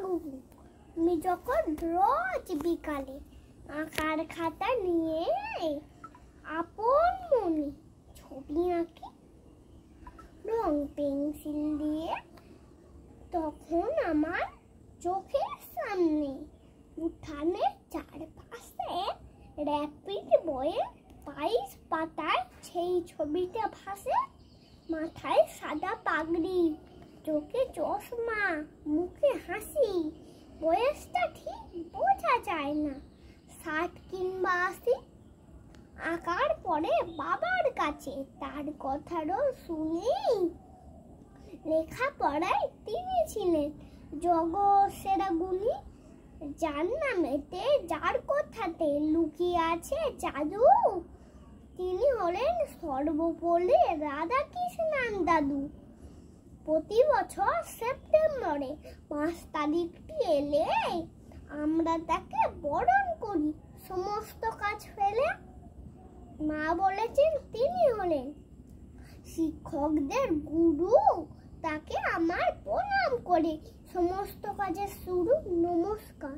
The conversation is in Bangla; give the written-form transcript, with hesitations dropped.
গুরু। আমি যখন রোজ বিকালে আঁকার খাতা নিয়ে আপন মনে ছবি আঁকি রং পেন্সিল দিয়ে, তখন আমার চোখের সামনে উঠানের চারপাশে র্যাপিড বইয়ের 22 পাতায় সেই ছবিটা ভাসে। মাথায় সাদা পাগড়ি, চোখে চশমা, মুখে হাসি, বয়সটা ঠিক বোঝা যায় না, 60 কিংবা 80। আঁকার পরে বাবার কাছে তার কথারও শুনি, লেখাপড়ায় তিনি ছিলেন জগৎ সেরা গুণী, যার নামেতে যার কথাতে লুকিয়ে আছে জাদু, তিনি হলেন সর্বোপরি রাধাকৃষ্ণান দাদু। প্রতি বছর সেপ্টেম্বরে 5 তারিখটি এলে আমরা তাকে বরণ করি সমস্ত কাজ ফেলে। মা বলেছেন তিনি হলেন শিক্ষকদের গুরু, তাকে আমার প্রণাম করে সমস্ত কাজের শুরু। নমস্কার।